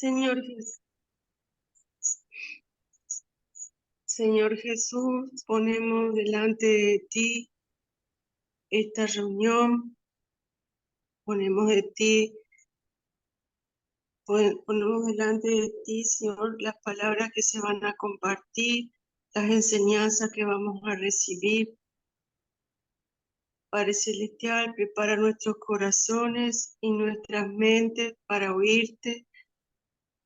Señor Jesús, ponemos delante de ti esta reunión, ponemos delante de ti, Señor, las palabras que se van a compartir, las enseñanzas que vamos a recibir. Padre Celestial, prepara nuestros corazones y nuestras mentes para oírte,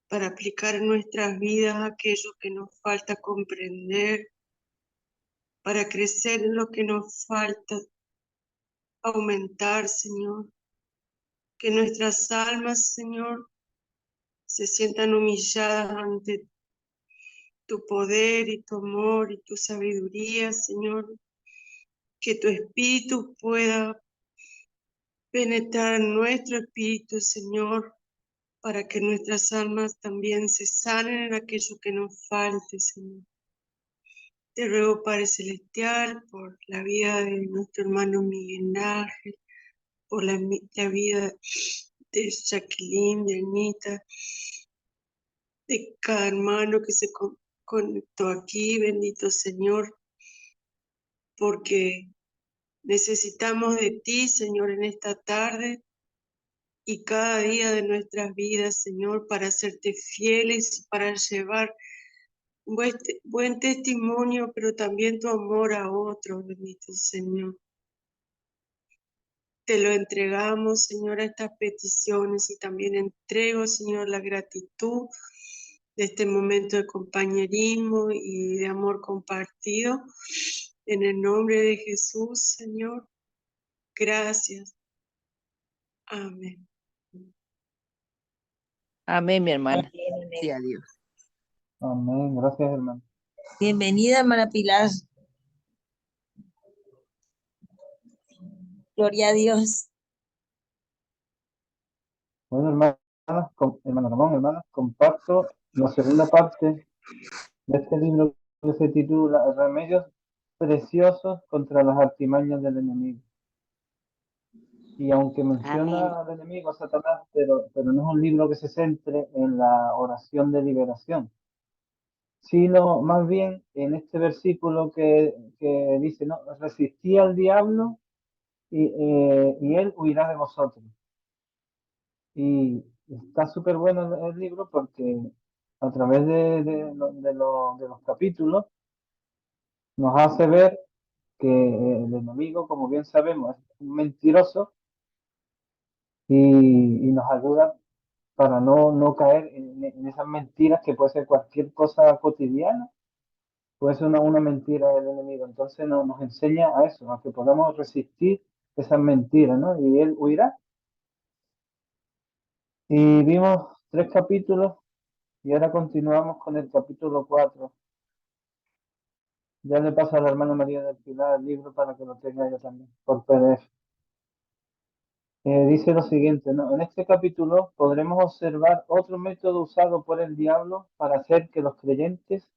para aplicar en nuestras vidas aquello que nos falta comprender, para crecer en lo que nos falta aumentar, Señor. Que nuestras almas, Señor, se sientan humilladas ante tu poder y tu amor y tu sabiduría, Señor. Que tu espíritu pueda penetrar en nuestro espíritu, Señor, para que nuestras almas también se sanen en aquello que nos falte, Señor. Te ruego, Padre Celestial, por la vida de nuestro hermano Miguel Ángel, por la vida de Jacqueline, de Anita, de cada hermano que se conectó aquí, bendito Señor, porque necesitamos de ti, Señor, en esta tarde y cada día de nuestras vidas, Señor, para serte fieles y para llevar buen testimonio, pero también tu amor a otros, bendito Señor. Te lo entregamos, Señor, a estas peticiones y también entrego, Señor, la gratitud de este momento de compañerismo y de amor compartido. En el nombre de Jesús, Señor, gracias. Amén. Amén, mi hermana. Amén, amén. Sí, a Dios. Amén, gracias hermano. Bienvenida, hermana Pilar. Gloria a Dios. Bueno, hermano Ramón, hermanos, comparto la segunda parte de este libro que se titula Remedios preciosos contra las artimañas del enemigo. Y aunque menciona al enemigo, Satanás, pero no es un libro que se centre en la oración de liberación, sino más bien en este versículo que dice, no, resistí al diablo y él huirá de vosotros. Y está súper bueno el libro porque a través de los capítulos nos hace ver que el enemigo, como bien sabemos, es un mentiroso y nos ayuda para no caer en esas mentiras que puede ser cualquier cosa cotidiana, puede ser una mentira del enemigo. Entonces nos enseña a eso, a que podamos resistir esas mentiras, ¿no? Y él huirá. Y vimos 3 capítulos y ahora continuamos con el capítulo 4. Ya le paso a la hermana María del Pilar el libro para que lo tenga yo también, por PDF. Dice lo siguiente, ¿no? En este capítulo podremos observar otro método usado por el diablo para hacer que los creyentes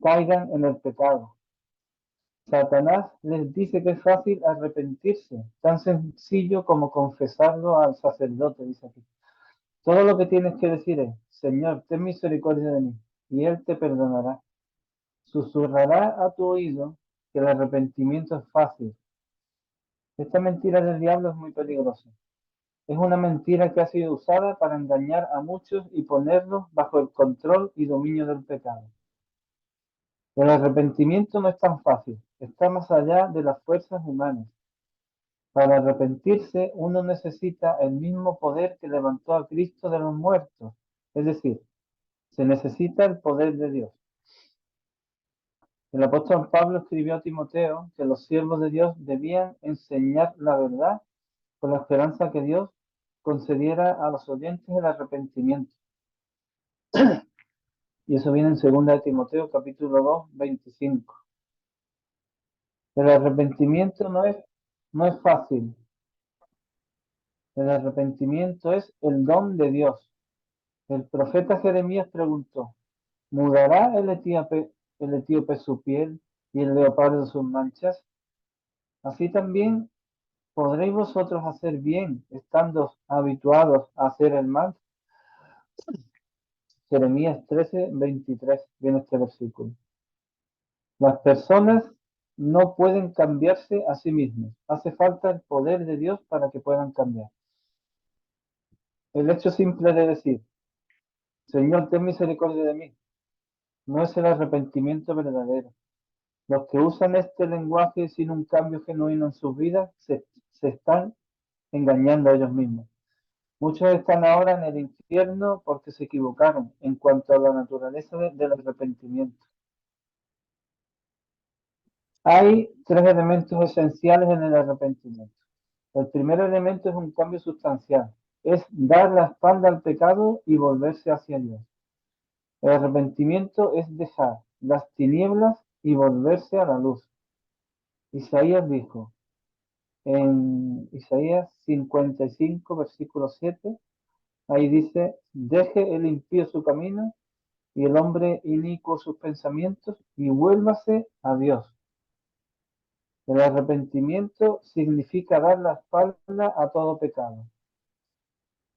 caigan en el pecado. Satanás les dice que es fácil arrepentirse, tan sencillo como confesarlo al sacerdote, dice aquí. Todo lo que tienes que decir es, Señor, ten misericordia de mí, y Él te perdonará. Susurrará a tu oído que el arrepentimiento es fácil. Esta mentira del diablo es muy peligrosa. Es una mentira que ha sido usada para engañar a muchos y ponerlos bajo el control y dominio del pecado. El arrepentimiento no es tan fácil, está más allá de las fuerzas humanas. Para arrepentirse uno necesita el mismo poder que levantó a Cristo de los muertos, es decir, se necesita el poder de Dios. El apóstol Pablo escribió a Timoteo que los siervos de Dios debían enseñar la verdad con la esperanza que Dios concediera a los oyentes el arrepentimiento. Y eso viene en 2 de Timoteo, capítulo 2, 25. El arrepentimiento no es fácil. El arrepentimiento es el don de Dios. El profeta Jeremías preguntó, ¿mudará el etíope su piel y el leopardo sus manchas? Así también ¿podréis vosotros hacer bien, estando habituados a hacer el mal? Jeremías 13:23 viene este versículo. Las personas no pueden cambiarse a sí mismas. Hace falta el poder de Dios para que puedan cambiar. El hecho simple de decir, Señor, ten misericordia de mí, no es el arrepentimiento verdadero. Los que usan este lenguaje sin un cambio genuino en sus vidas se están engañando a ellos mismos. Muchos están ahora en el infierno porque se equivocaron en cuanto a la naturaleza del arrepentimiento. Hay tres elementos esenciales en el arrepentimiento. El primer elemento es un cambio sustancial, es dar la espalda al pecado y volverse hacia Dios. El arrepentimiento es dejar las tinieblas y volverse a la luz. Isaías dijo en Isaías 55, versículo 7, ahí dice, deje el impío su camino y el hombre inicuo sus pensamientos y vuélvase a Dios. El arrepentimiento significa dar la espalda a todo pecado,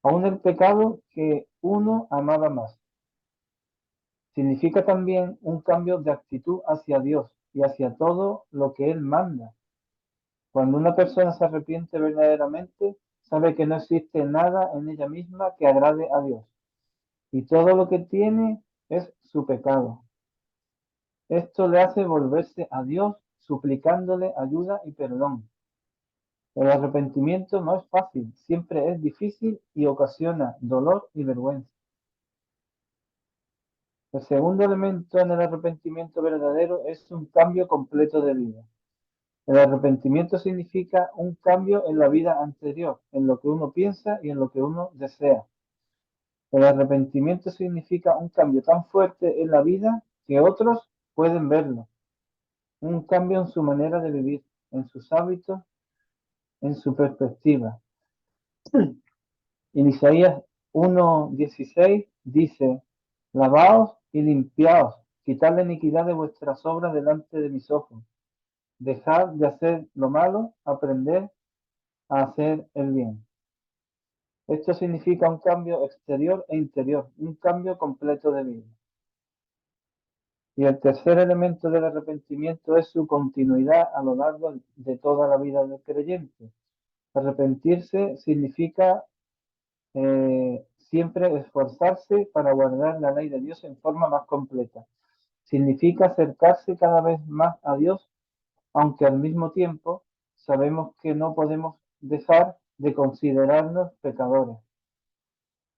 aun el pecado que uno amaba más. Significa también un cambio de actitud hacia Dios y hacia todo lo que Él manda. Cuando una persona se arrepiente verdaderamente, sabe que no existe nada en ella misma que agrade a Dios, y todo lo que tiene es su pecado. Esto le hace volverse a Dios suplicándole ayuda y perdón. El arrepentimiento no es fácil, siempre es difícil y ocasiona dolor y vergüenza. El segundo elemento en el arrepentimiento verdadero es un cambio completo de vida. El arrepentimiento significa un cambio en la vida anterior, en lo que uno piensa y en lo que uno desea. El arrepentimiento significa un cambio tan fuerte en la vida que otros pueden verlo. Un cambio en su manera de vivir, en sus hábitos, en su perspectiva. En Isaías 1:16 dice, lavaos y limpiaos, quitad la iniquidad de vuestras obras delante de mis ojos. Dejad de hacer lo malo, aprended a hacer el bien. Esto significa un cambio exterior e interior, un cambio completo de vida. Y el tercer elemento del arrepentimiento es su continuidad a lo largo de toda la vida del creyente. Arrepentirse significa siempre esforzarse para guardar la ley de Dios en forma más completa. Significa acercarse cada vez más a Dios, aunque al mismo tiempo sabemos que no podemos dejar de considerarnos pecadores.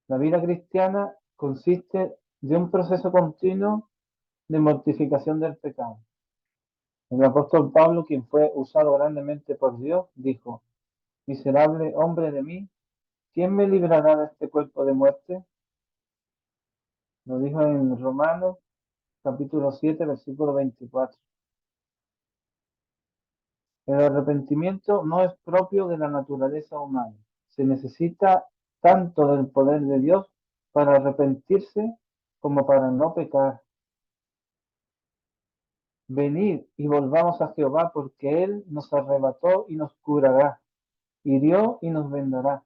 La vida cristiana consiste de un proceso continuo de mortificación del pecado. El apóstol Pablo, quien fue usado grandemente por Dios, dijo, miserable hombre de mí, ¿quién me librará de este cuerpo de muerte? Lo dijo en Romanos capítulo 7, versículo 24. El arrepentimiento no es propio de la naturaleza humana. Se necesita tanto del poder de Dios para arrepentirse como para no pecar. Venid y volvamos a Jehová, porque Él nos arrebató y nos curará, hirió y nos vendará.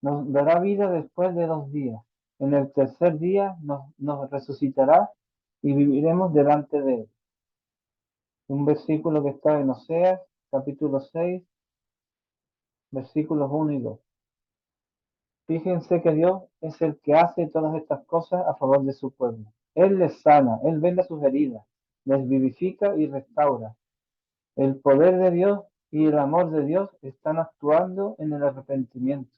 Nos dará vida después de 2 días. En el tercer día nos resucitará y viviremos delante de Él. Un versículo que está en Oseas, capítulo 6, versículos 1 y 2. Fíjense que Dios es el que hace todas estas cosas a favor de su pueblo. Él les sana, Él venda sus heridas, les vivifica y restaura. El poder de Dios y el amor de Dios están actuando en el arrepentimiento.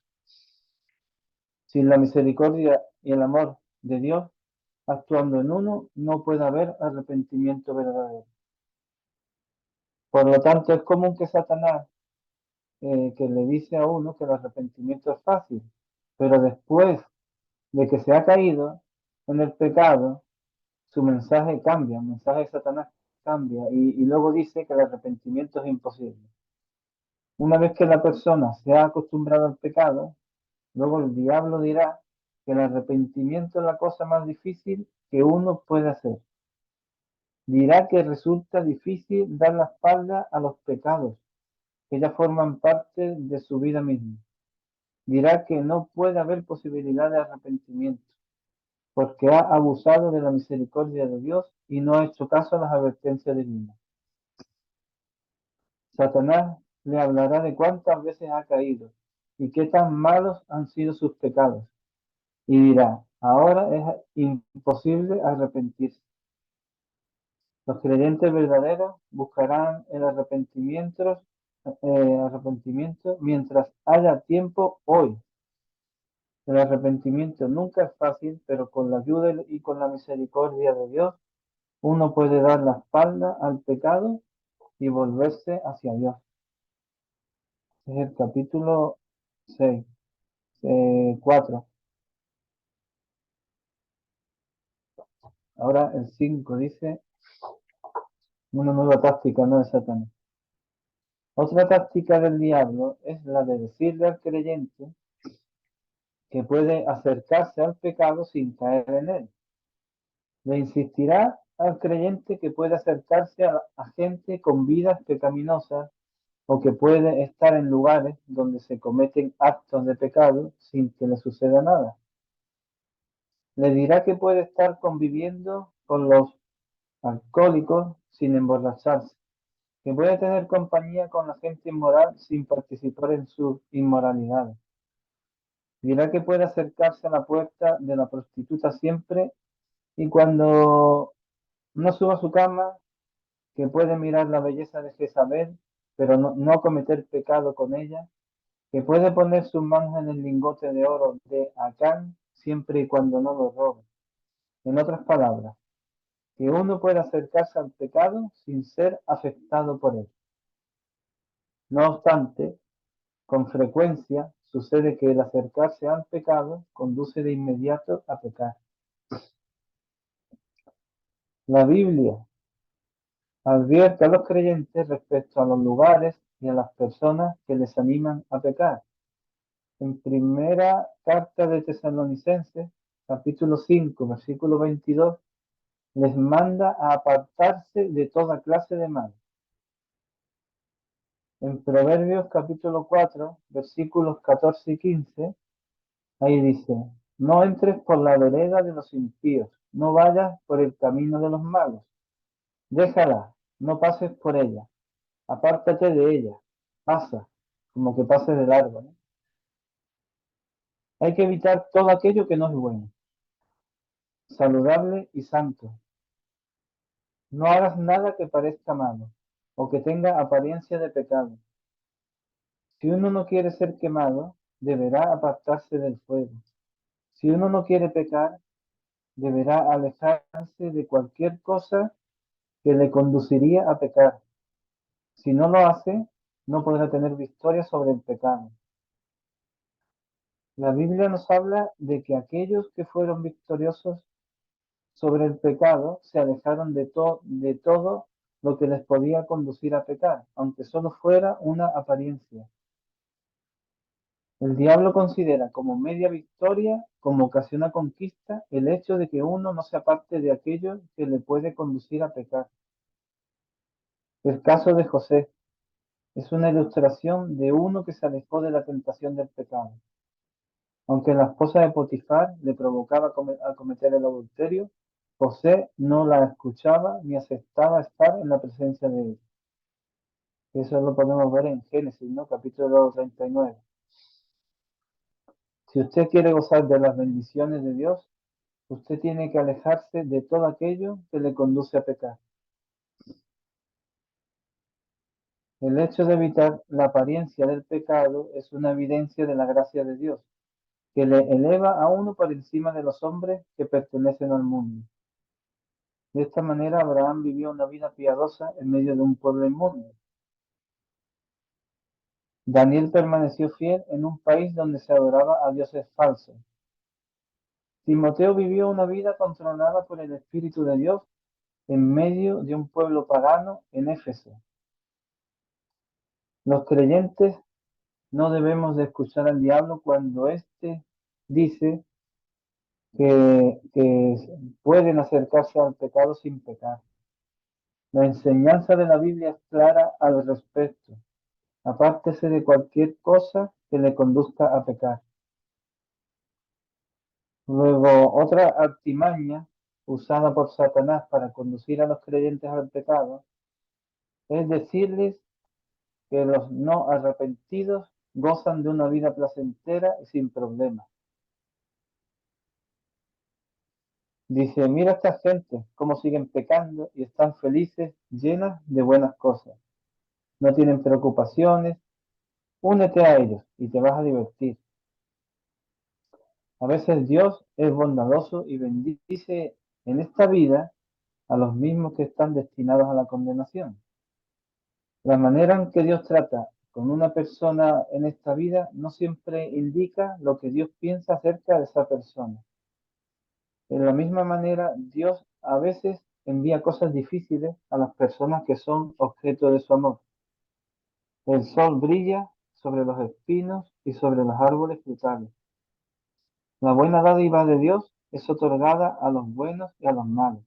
Sin la misericordia y el amor de Dios actuando en uno, no puede haber arrepentimiento verdadero. Por lo tanto, es común que Satanás, que le dice a uno que el arrepentimiento es fácil, pero después de que se ha caído en el pecado, su mensaje cambia, el mensaje de Satanás cambia y luego dice que el arrepentimiento es imposible. Una vez que la persona se ha acostumbrado al pecado, luego el diablo dirá que el arrepentimiento es la cosa más difícil que uno puede hacer. Dirá que resulta difícil dar la espalda a los pecados, que ya forman parte de su vida misma. Dirá que no puede haber posibilidad de arrepentimiento. porque ha abusado de la misericordia de Dios y no ha hecho caso a las advertencias divinas. Satanás le hablará de cuántas veces ha caído y qué tan malos han sido sus pecados, y dirá, ahora es imposible arrepentirse. Los creyentes verdaderos buscarán el arrepentimiento mientras haya tiempo hoy. El arrepentimiento nunca es fácil, pero con la ayuda y con la misericordia de Dios, uno puede dar la espalda al pecado y volverse hacia Dios. Es el capítulo 6, 4. Ahora el 5 dice una nueva táctica, no de Satanás. Otra táctica del diablo es la de decirle al creyente que puede acercarse al pecado sin caer en él. Le insistirá al creyente que puede acercarse a gente con vidas pecaminosas o que puede estar en lugares donde se cometen actos de pecado sin que le suceda nada. Le dirá que puede estar conviviendo con los alcohólicos sin emborracharse, que puede tener compañía con la gente inmoral sin participar en sus inmoralidades. Dirá que puede acercarse a la puerta de la prostituta siempre y cuando no suba a su cama, que puede mirar la belleza de Jezabel, pero no cometer pecado con ella, que puede poner sus manos en el lingote de oro de Acán siempre y cuando no lo robe. En otras palabras, que uno puede acercarse al pecado sin ser afectado por él. No obstante, con frecuencia sucede que el acercarse al pecado conduce de inmediato a pecar. La Biblia advierte a los creyentes respecto a los lugares y a las personas que les animan a pecar. En primera carta de Tesalonicenses, capítulo 5, versículo 22, les manda a apartarse de toda clase de mal. En Proverbios capítulo 4, versículos 14 y 15, ahí dice, no entres por la vereda de los impíos, no vayas por el camino de los malos, déjala, no pases por ella, apártate de ella, pasa, como que pases de largo, ¿no? Hay que evitar todo aquello que no es bueno, saludable y santo. No hagas nada que parezca malo o que tenga apariencia de pecado. Si uno no quiere ser quemado, deberá apartarse del fuego. Si uno no quiere pecar, deberá alejarse de cualquier cosa que le conduciría a pecar. Si no lo hace, no podrá tener victoria sobre el pecado. La Biblia nos habla de que aquellos que fueron victoriosos sobre el pecado se alejaron de todo lo que les podía conducir a pecar, aunque solo fuera una apariencia. El diablo considera como media victoria, como ocasiona conquista, el hecho de que uno no se aparte de aquello que le puede conducir a pecar. El caso de José es una ilustración de uno que se alejó de la tentación del pecado. Aunque la esposa de Potifar le provocaba a cometer el adulterio, José no la escuchaba ni aceptaba estar en la presencia de él. Eso lo podemos ver en Génesis, ¿no? Capítulo 39. Si usted quiere gozar de las bendiciones de Dios, usted tiene que alejarse de todo aquello que le conduce a pecar. El hecho de evitar la apariencia del pecado es una evidencia de la gracia de Dios, que le eleva a uno por encima de los hombres que pertenecen al mundo. De esta manera, Abraham vivió una vida piadosa en medio de un pueblo inmundo. Daniel permaneció fiel en un país donde se adoraba a dioses falsos. Timoteo vivió una vida controlada por el Espíritu de Dios en medio de un pueblo pagano en Éfeso. Los creyentes no debemos de escuchar al diablo cuando éste dice que pueden acercarse al pecado sin pecar. La enseñanza de la Biblia es clara al respecto. Apártese de cualquier cosa que le conduzca a pecar. Luego, otra artimaña usada por Satanás para conducir a los creyentes al pecado es decirles que los no arrepentidos gozan de una vida placentera y sin problemas. Dice, mira a esta gente, cómo siguen pecando y están felices, llenas de buenas cosas. No tienen preocupaciones. Únete a ellos y te vas a divertir. A veces Dios es bondadoso y bendice en esta vida a los mismos que están destinados a la condenación. La manera en que Dios trata con una persona en esta vida no siempre indica lo que Dios piensa acerca de esa persona. De la misma manera, Dios a veces envía cosas difíciles a las personas que son objeto de su amor. El sol brilla sobre los espinos y sobre los árboles frutales. La buena dádiva de Dios es otorgada a los buenos y a los malos.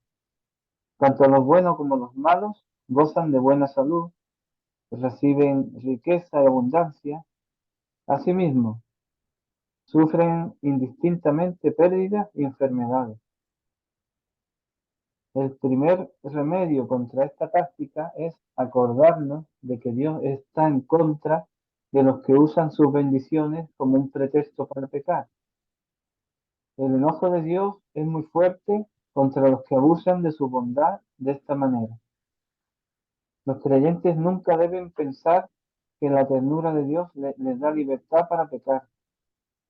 Tanto los buenos como los malos gozan de buena salud, reciben riqueza y abundancia. Asimismo, sufren indistintamente pérdidas y enfermedades. El primer remedio contra esta táctica es acordarnos de que Dios está en contra de los que usan sus bendiciones como un pretexto para pecar. El enojo de Dios es muy fuerte contra los que abusan de su bondad de esta manera. Los creyentes nunca deben pensar que la ternura de Dios les da libertad para pecar.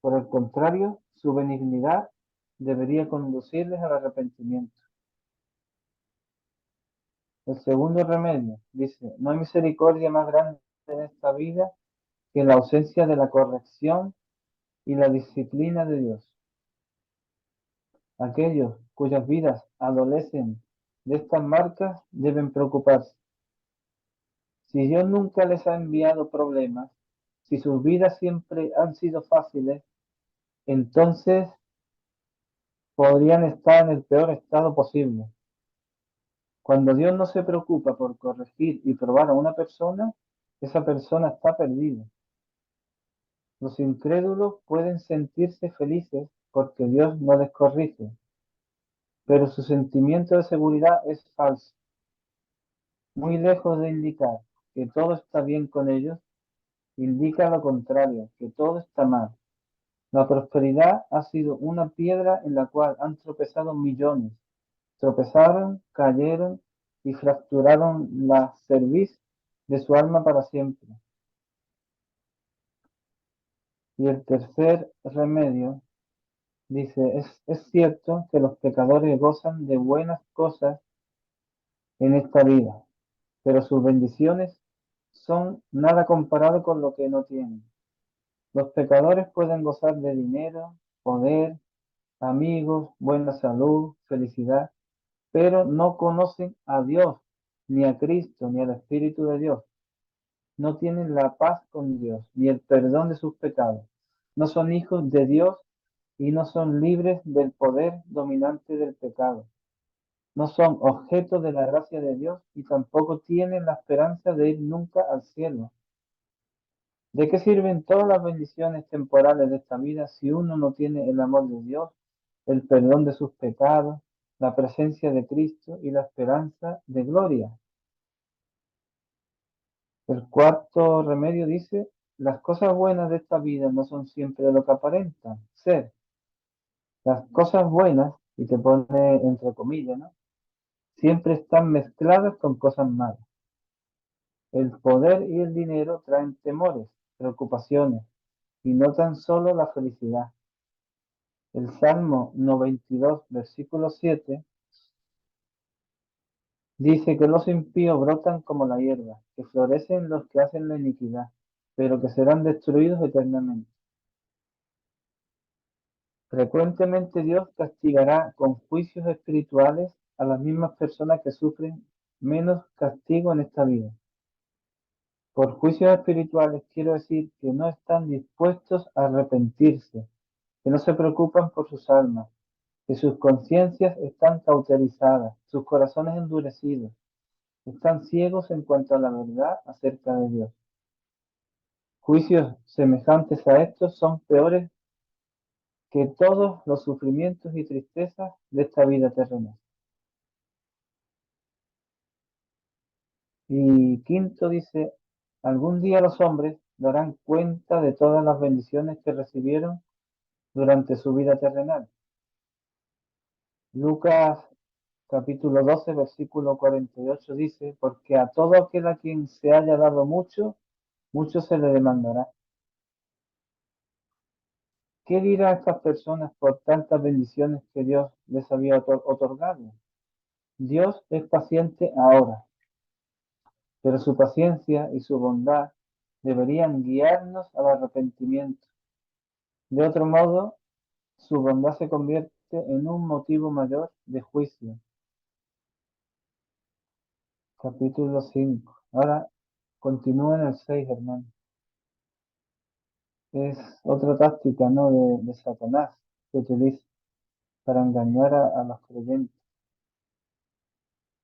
Por el contrario, su benignidad debería conducirles al arrepentimiento. El segundo remedio dice, no hay misericordia más grande en esta vida que la ausencia de la corrección y la disciplina de Dios. Aquellos cuyas vidas adolecen de estas marcas deben preocuparse. Si Dios nunca les ha enviado problemas, si sus vidas siempre han sido fáciles, entonces podrían estar en el peor estado posible. Cuando Dios no se preocupa por corregir y probar a una persona, esa persona está perdida. Los incrédulos pueden sentirse felices porque Dios no les corrige, pero su sentimiento de seguridad es falso. Muy lejos de indicar que todo está bien con ellos, indica lo contrario, que todo está mal. La prosperidad ha sido una piedra en la cual han tropezado millones. Tropezaron, cayeron y fracturaron la cerviz de su alma para siempre. Y el tercer remedio dice, es cierto que los pecadores gozan de buenas cosas en esta vida, pero sus bendiciones son nada comparado con lo que no tienen. Los pecadores pueden gozar de dinero, poder, amigos, buena salud, felicidad, pero no conocen a Dios, ni a Cristo, ni al Espíritu de Dios. No tienen la paz con Dios, ni el perdón de sus pecados. No son hijos de Dios y no son libres del poder dominante del pecado. No son objeto de la gracia de Dios y tampoco tienen la esperanza de ir nunca al cielo. ¿De qué sirven todas las bendiciones temporales de esta vida si uno no tiene el amor de Dios, el perdón de sus pecados, la presencia de Cristo y la esperanza de gloria? El cuarto remedio dice, las cosas buenas de esta vida no son siempre lo que aparentan ser. Las cosas buenas, y te pone entre comillas, ¿no? Siempre están mezcladas con cosas malas. El poder y el dinero traen temores, preocupaciones, y no tan solo la felicidad. El Salmo 92, versículo 7, dice que los impíos brotan como la hierba, que florecen los que hacen la iniquidad, pero que serán destruidos eternamente. Frecuentemente Dios castigará con juicios espirituales a las mismas personas que sufren menos castigo en esta vida. Por juicios espirituales quiero decir que no están dispuestos a arrepentirse, que no se preocupan por sus almas, que sus conciencias están cauterizadas, sus corazones endurecidos, están ciegos en cuanto a la verdad acerca de Dios. Juicios semejantes a estos son peores que todos los sufrimientos y tristezas de esta vida terrenal. Y quinto dice, algún día los hombres darán cuenta de todas las bendiciones que recibieron durante su vida terrenal. Lucas capítulo 12, versículo 48 dice, porque a todo aquel a quien se haya dado mucho, mucho se le demandará. ¿Qué dirá a estas personas por tantas bendiciones que Dios les había otorgado? Dios es paciente ahora, pero su paciencia y su bondad deberían guiarnos al arrepentimiento. De otro modo, su bondad se convierte en un motivo mayor de juicio. Capítulo 5. Ahora continúa en el 6, hermano. Es otra táctica, ¿no? de Satanás que utiliza para engañar a los creyentes.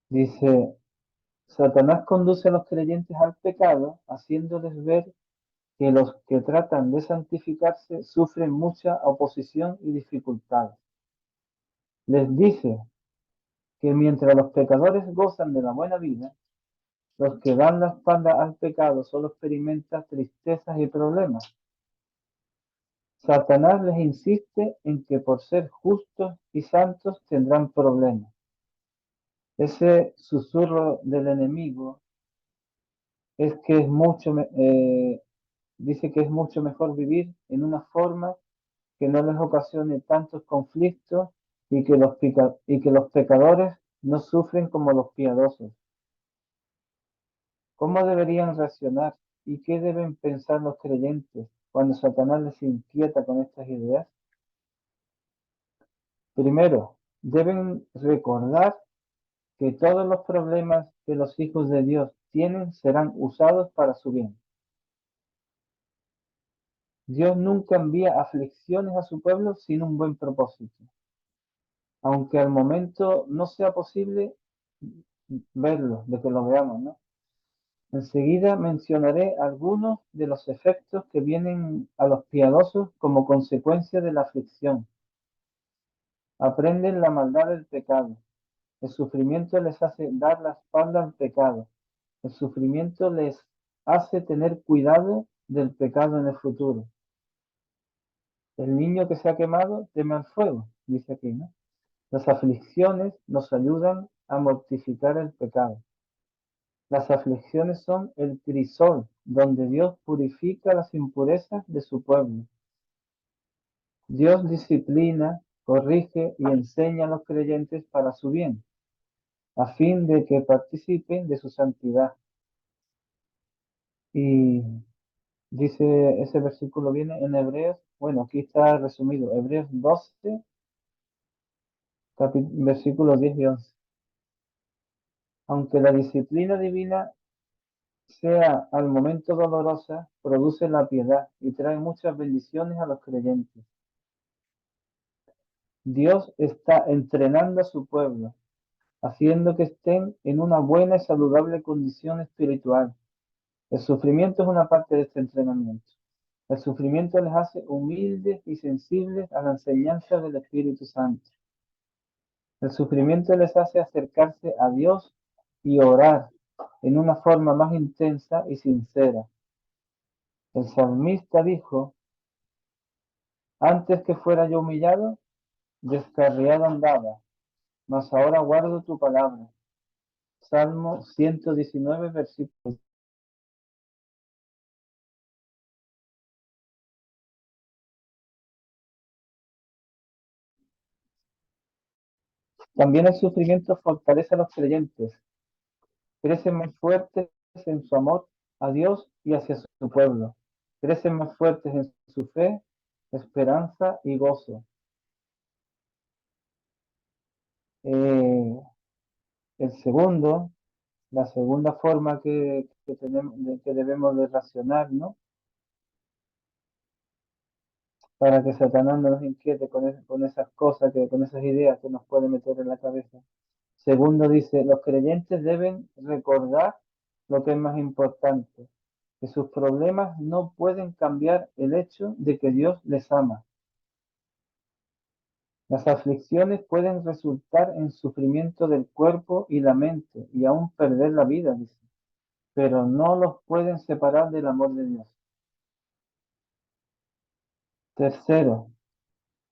Dice, Satanás conduce a los creyentes al pecado, haciéndoles ver que los que tratan de santificarse sufren mucha oposición y dificultades. Les dice que mientras los pecadores gozan de la buena vida, los que dan la espalda al pecado solo experimentan tristezas y problemas. Satanás les insiste en que por ser justos y santos tendrán problemas. Ese susurro del enemigo es que dice que es mucho mejor vivir en una forma que no les ocasione tantos conflictos y que los pecadores no sufren como los piadosos. ¿Cómo deberían reaccionar y qué deben pensar los creyentes cuando Satanás les inquieta con estas ideas? Primero, deben recordar que todos los problemas que los hijos de Dios tienen serán usados para su bien. Dios nunca envía aflicciones a su pueblo sin un buen propósito. Aunque al momento no sea posible verlo, de que lo veamos, ¿no? Enseguida mencionaré algunos de los efectos que vienen a los piadosos como consecuencia de la aflicción. Aprenden la maldad del pecado. El sufrimiento les hace dar la espalda al pecado. El sufrimiento les hace tener cuidado del pecado en el futuro. El niño que se ha quemado teme al fuego, dice aquí, ¿no? Las aflicciones nos ayudan a mortificar el pecado. Las aflicciones son el crisol donde Dios purifica las impurezas de su pueblo. Dios disciplina, corrige y enseña a los creyentes para su bien, a fin de que participen de su santidad. Y dice, ese versículo viene en Hebreos, bueno, aquí está resumido, Hebreos 12, versículos 10 y 11. Aunque la disciplina divina sea al momento dolorosa, produce la piedad y trae muchas bendiciones a los creyentes. Dios está entrenando a su pueblo, haciendo que estén en una buena y saludable condición espiritual. El sufrimiento es una parte de este entrenamiento. El sufrimiento les hace humildes y sensibles a la enseñanza del Espíritu Santo. El sufrimiento les hace acercarse a Dios y orar en una forma más intensa y sincera. El salmista dijo, antes que fuera yo humillado, descarriado andaba, mas ahora guardo tu palabra. Salmo 119, versículo. También el sufrimiento fortalece a los creyentes, crecen más fuertes en su amor a Dios y hacia su pueblo, crecen más fuertes en su fe, esperanza y gozo. Eh, la segunda forma que debemos de racionar, ¿no? Para que Satanás no nos inquiete con esas cosas, con esas ideas que nos puede meter en la cabeza. Segundo dice, los creyentes deben recordar lo que es más importante, que sus problemas no pueden cambiar el hecho de que Dios les ama. Las aflicciones pueden resultar en sufrimiento del cuerpo y la mente y aún perder la vida, dice, pero no los pueden separar del amor de Dios. Tercero,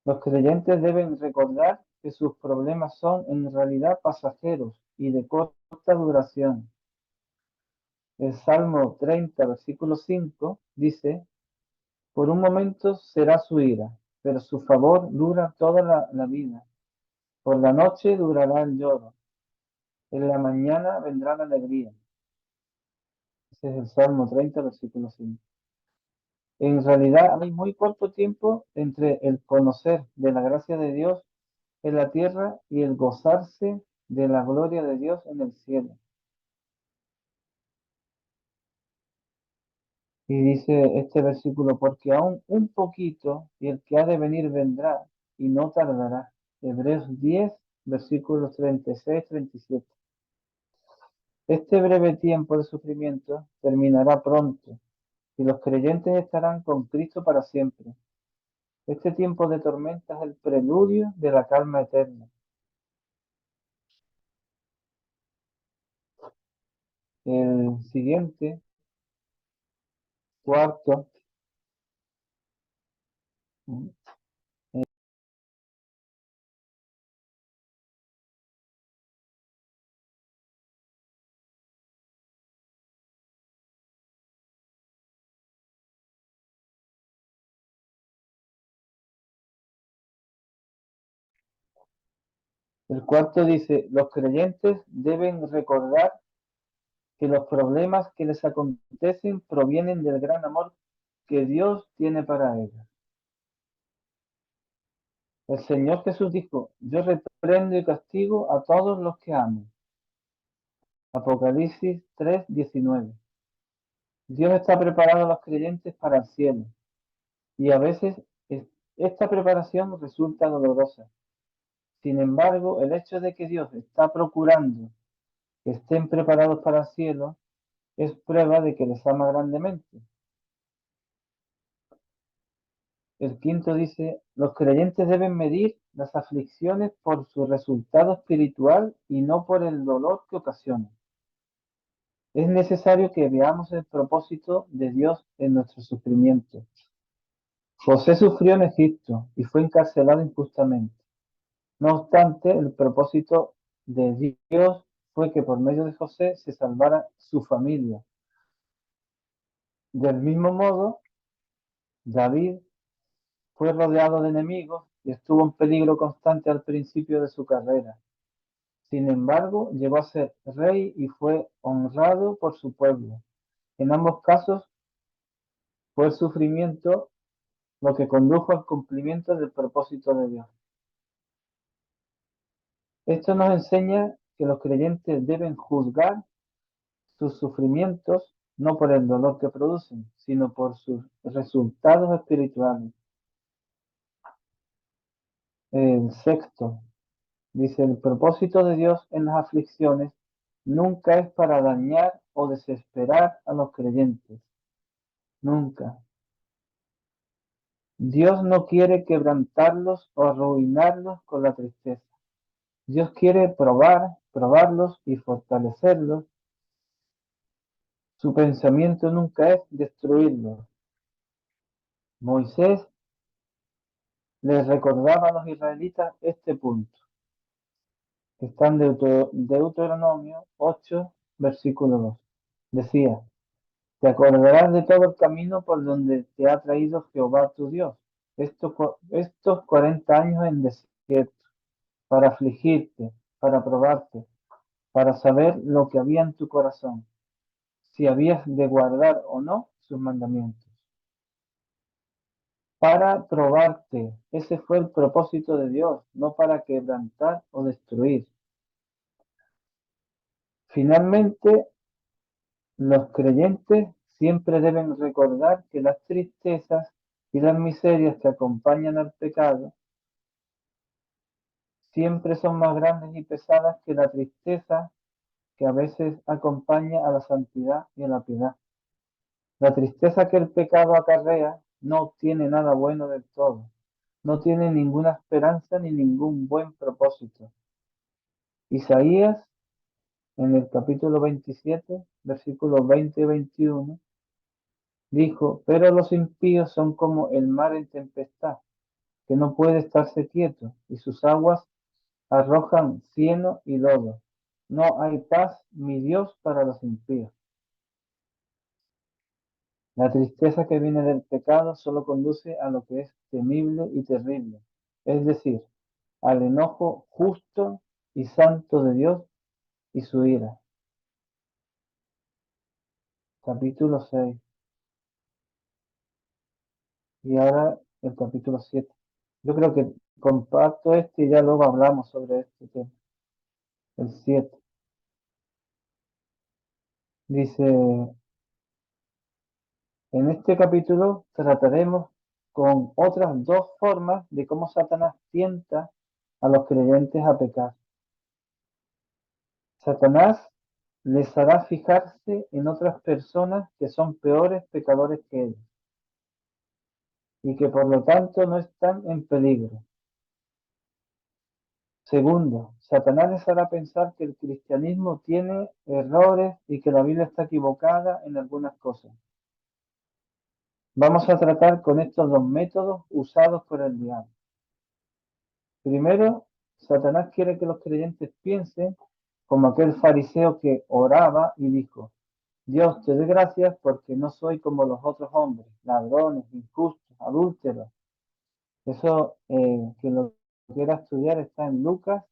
los creyentes deben recordar que sus problemas son en realidad pasajeros y de corta duración. El Salmo 30, versículo 5 dice: por un momento será su ira, pero su favor dura toda la vida. Por la noche durará el lloro, en la mañana vendrá la alegría. Ese es el Salmo 30, versículo 5. En realidad hay muy corto tiempo entre el conocer de la gracia de Dios en la tierra y el gozarse de la gloria de Dios en el cielo. Y dice este versículo: porque aún un poquito y el que ha de venir vendrá y no tardará. Hebreos 10, versículos 36-37. Este breve tiempo de sufrimiento terminará pronto y los creyentes estarán con Cristo para siempre. Este tiempo de tormenta es el preludio de la calma eterna. El siguiente, cuarto, el cuarto dice: los creyentes deben recordar que los problemas que les acontecen provienen del gran amor que Dios tiene para ellos. El Señor Jesús dijo: yo reprendo y castigo a todos los que amo. Apocalipsis 3:19. Dios está preparando a los creyentes para el cielo, y a veces esta preparación resulta dolorosa. Sin embargo, el hecho de que Dios está procurando que estén preparados para el cielo es prueba de que les ama grandemente. El quinto dice: los creyentes deben medir las aflicciones por su resultado espiritual y no por el dolor que ocasionan. Es necesario que veamos el propósito de Dios en nuestro sufrimiento. José sufrió en Egipto y fue encarcelado injustamente. No obstante, el propósito de Dios fue que por medio de José se salvara su familia. Del mismo modo, David fue rodeado de enemigos y estuvo en peligro constante al principio de su carrera. Sin embargo, llegó a ser rey y fue honrado por su pueblo. En ambos casos fue el sufrimiento lo que condujo al cumplimiento del propósito de Dios. Esto nos enseña que los creyentes deben juzgar sus sufrimientos no por el dolor que producen, sino por sus resultados espirituales. El sexto dice: el propósito de Dios en las aflicciones nunca es para dañar o desesperar a los creyentes. Nunca. Dios no quiere quebrantarlos o arruinarlos con la tristeza. Dios quiere probarlos y fortalecerlos. Su pensamiento nunca es destruirlos. Moisés les recordaba a los israelitas este punto, que está en Deuteronomio 8, versículo 2. Decía: te acordarás de todo el camino por donde te ha traído Jehová tu Dios, estos 40 años en desierto, para afligirte, para probarte, para saber lo que había en tu corazón, si habías de guardar o no sus mandamientos. Para probarte, ese fue el propósito de Dios, no para quebrantar o destruir. Finalmente, los creyentes siempre deben recordar que las tristezas y las miserias que acompañan al pecado siempre son más grandes y pesadas que la tristeza que a veces acompaña a la santidad y a la piedad. La tristeza que el pecado acarrea no obtiene nada bueno del todo. no tienen ninguna esperanza ni ningún buen propósito. Isaías, en el capítulo 27, versículos 20 y 21, dijo, pero los impíos son como el mar en tempestad, que no puede estarse quieto, y sus aguas arrojan cieno y lodo. No hay paz, mi Dios, para los impíos. La tristeza que viene del pecado solo conduce a lo que es temible y terrible, es decir, al enojo justo y santo de Dios y su ira. Capítulo 6. Y ahora el capítulo 7. Yo creo que comparto este y ya luego hablamos sobre este tema. El 7. Dice, en este capítulo trataremos con otras dos formas de cómo Satanás tienta a los creyentes a pecar. Satanás les hará fijarse en otras personas que son peores pecadores que ellos y que por lo tanto no están en peligro. Segundo, Satanás les hará pensar que el cristianismo tiene errores y que la Biblia está equivocada en algunas cosas. Vamos a tratar con estos dos métodos usados por el diablo. Primero, Satanás quiere que los creyentes piensen como aquel fariseo que oraba y dijo, Dios, te doy gracias porque no soy como los otros hombres, ladrones, injustos, adúlteros. Eso, que lo quiera estudiar, está en Lucas,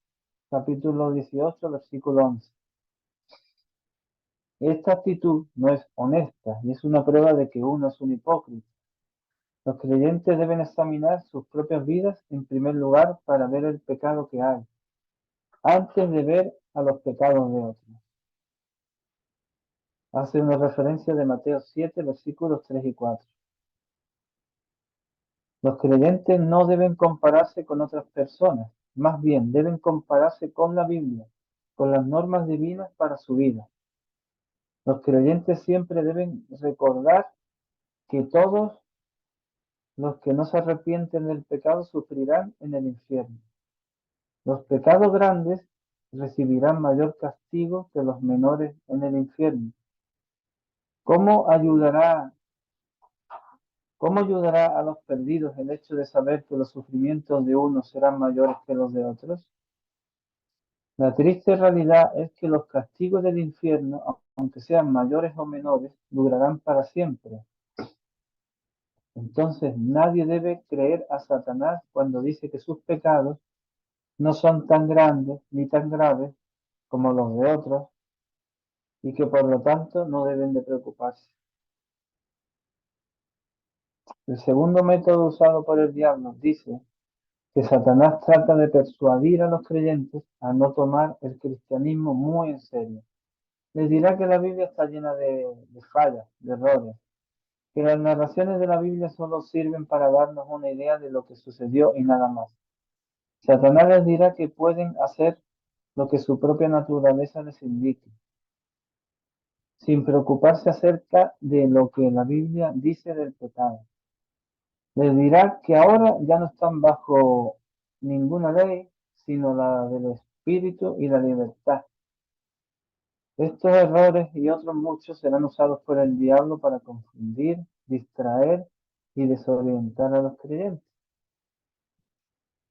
capítulo 18, versículo 11. Esta actitud no es honesta y es una prueba de que uno es un hipócrita. Los creyentes deben examinar sus propias vidas en primer lugar para ver el pecado que hay, antes de ver a los pecados de otros. Hace una referencia de Mateo 7, versículos 3 y 4. Los creyentes no deben compararse con otras personas, más bien deben compararse con la Biblia, con las normas divinas para su vida. Los creyentes siempre deben recordar que todos los que no se arrepienten del pecado sufrirán en el infierno. Los pecados grandes recibirán mayor castigo que los menores en el infierno. ¿Cómo ayudará a los perdidos el hecho de saber que los sufrimientos de unos serán mayores que los de otros? La triste realidad es que los castigos del infierno, aunque sean mayores o menores, durarán para siempre. Entonces nadie debe creer a Satanás cuando dice que sus pecados no son tan grandes ni tan graves como los de otros y que por lo tanto no deben de preocuparse. El segundo método usado por el diablo dice que Satanás trata de persuadir a los creyentes a no tomar el cristianismo muy en serio. Les dirá que la Biblia está llena de fallas, de errores, que las narraciones de la Biblia solo sirven para darnos una idea de lo que sucedió y nada más. Satanás les dirá que pueden hacer lo que su propia naturaleza les indique, sin preocuparse acerca de lo que la Biblia dice del pecado. Les dirá que ahora ya no están bajo ninguna ley, sino la del Espíritu y la libertad. Estos errores y otros muchos serán usados por el diablo para confundir, distraer y desorientar a los creyentes.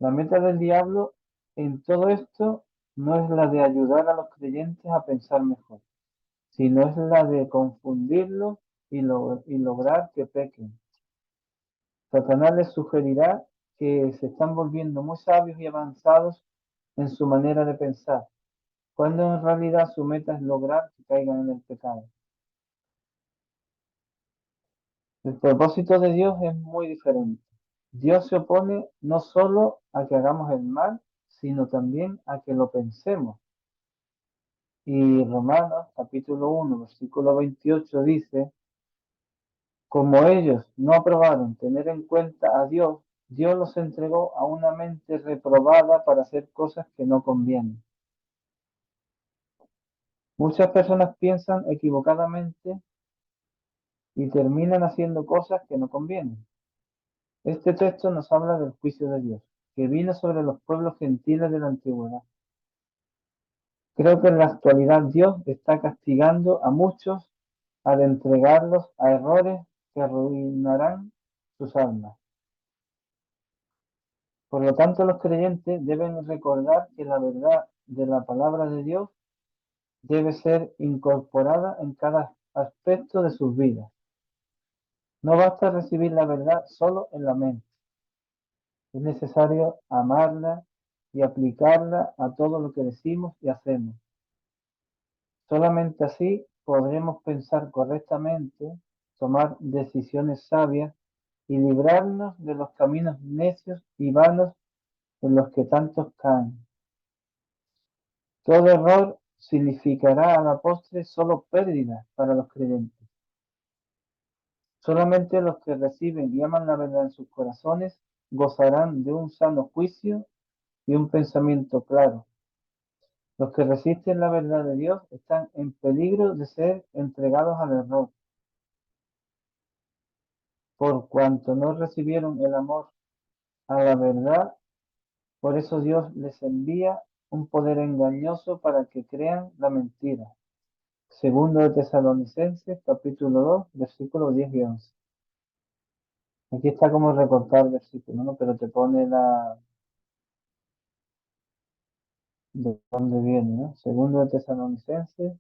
La meta del diablo en todo esto no es la de ayudar a los creyentes a pensar mejor, sino es la de confundirlos y lograr que pequen. Satanás les sugerirá que se están volviendo muy sabios y avanzados en su manera de pensar, cuando en realidad su meta es lograr que caigan en el pecado. El propósito de Dios es muy diferente. Dios se opone no solo a que hagamos el mal, sino también a que lo pensemos. Y Romanos capítulo 1, versículo 28 dice, como ellos no aprobaron tener en cuenta a Dios, Dios los entregó a una mente reprobada para hacer cosas que no convienen. Muchas personas piensan equivocadamente y terminan haciendo cosas que no convienen. Este texto nos habla del juicio de Dios, que vino sobre los pueblos gentiles de la antigüedad. Creo que en la actualidad Dios está castigando a muchos al entregarlos a errores que arruinarán sus almas. Por lo tanto, los creyentes deben recordar que la verdad de la palabra de Dios debe ser incorporada en cada aspecto de sus vidas. No basta recibir la verdad solo en la mente. Es necesario amarla y aplicarla a todo lo que decimos y hacemos. Solamente así podremos pensar correctamente, tomar decisiones sabias y librarnos de los caminos necios y vanos en los que tantos caen. Todo error significará a la postre solo pérdida para los creyentes. Solamente los que reciben y aman la verdad en sus corazones gozarán de un sano juicio y un pensamiento claro. Los que resisten la verdad de Dios están en peligro de ser entregados al error, por cuanto no recibieron el amor a la verdad. Por eso Dios les envía un poder engañoso para que crean la mentira. Segundo de Tesalonicenses, capítulo 2, versículos 10 y 11. Aquí está como recortar el versículo, ¿no? Pero te pone de dónde viene, ¿no? Segundo de Tesalonicenses,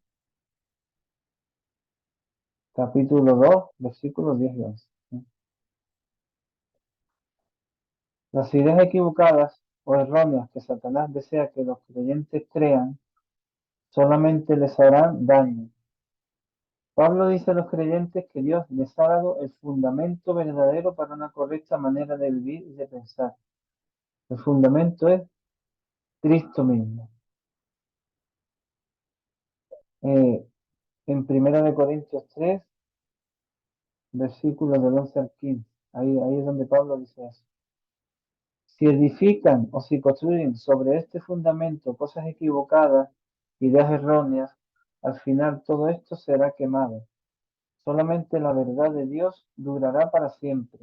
capítulo 2, versículos 10 y 11. ¿No? Las ideas equivocadas o erróneas que Satanás desea que los creyentes crean solamente les harán daño. Pablo dice a los creyentes que Dios les ha dado el fundamento verdadero para una correcta manera de vivir y de pensar. El fundamento es Cristo mismo. En 1 Corintios 3, versículos del 11 al 15. Ahí es donde Pablo dice eso. Si edifican o si construyen sobre este fundamento cosas equivocadas, ideas erróneas, al final todo esto será quemado. Solamente la verdad de Dios durará para siempre.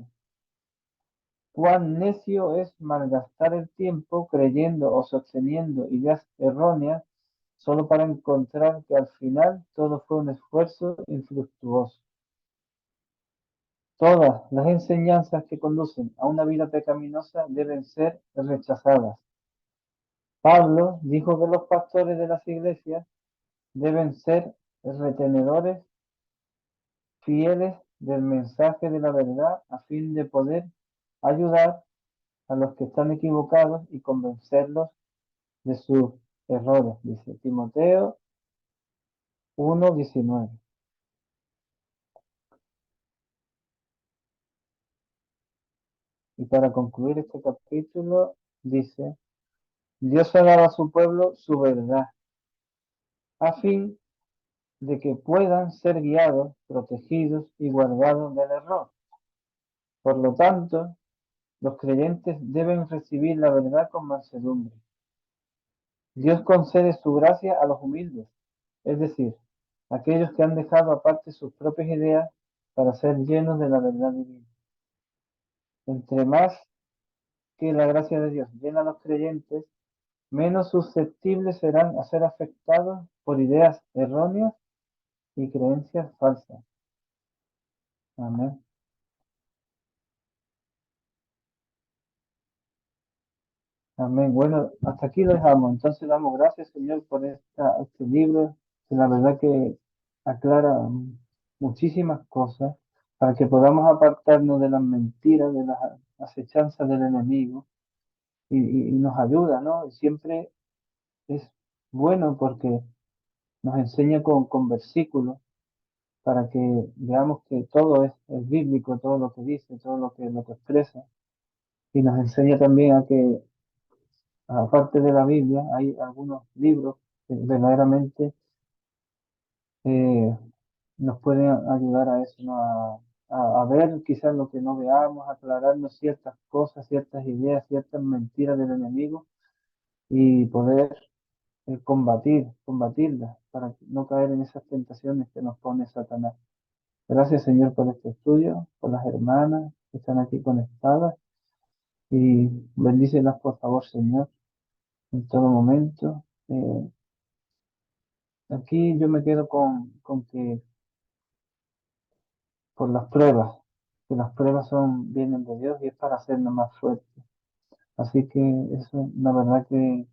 Cuán necio es malgastar el tiempo creyendo o sosteniendo ideas erróneas solo para encontrar que al final todo fue un esfuerzo infructuoso. Todas las enseñanzas que conducen a una vida pecaminosa deben ser rechazadas. Pablo dijo que los pastores de las iglesias deben ser retenedores fieles del mensaje de la verdad a fin de poder ayudar a los que están equivocados y convencerlos de sus errores, dice Timoteo 1:19. Y para concluir este capítulo, dice, Dios ha dado a su pueblo su verdad, a fin de que puedan ser guiados, protegidos y guardados del error. Por lo tanto, los creyentes deben recibir la verdad con mansedumbre. Dios concede su gracia a los humildes, es decir, aquellos que han dejado aparte sus propias ideas para ser llenos de la verdad divina. Entre más que la gracia de Dios llena a los creyentes, menos susceptibles serán a ser afectados por ideas erróneas y creencias falsas. Amén. Amén. Bueno, hasta aquí lo dejamos. Entonces damos gracias, Señor, por este libro, que la verdad que aclara muchísimas cosas para que podamos apartarnos de las mentiras, de las acechanzas del enemigo y nos ayuda, ¿no? Y siempre es bueno porque nos enseña con versículos para que veamos que todo es bíblico, todo lo que dice, todo lo que expresa. Y nos enseña también a que aparte de la Biblia, hay algunos libros que verdaderamente eh, nos pueden ayudar a eso, ¿no? A ver quizás lo que no veamos, a aclararnos ciertas cosas, ciertas ideas, ciertas mentiras del enemigo y poder combatirlas para no caer en esas tentaciones que nos pone Satanás. Gracias, Señor, por este estudio, por las hermanas, que están aquí conectadas y bendícelas, por favor, Señor, en todo momento. Aquí yo me quedo con que por las pruebas, que las pruebas vienen de Dios y es para hacernos más fuertes. Así que eso, la verdad que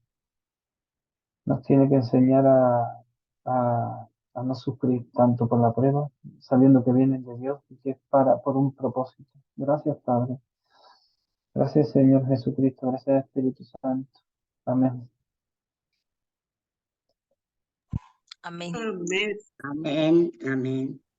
nos tiene que enseñar a no sufrir tanto por la prueba, sabiendo que vienen de Dios y que es por un propósito. Gracias, Padre. Gracias, Señor Jesucristo. Gracias, Espíritu Santo. Amén. Amén. Amén. Amén, amén.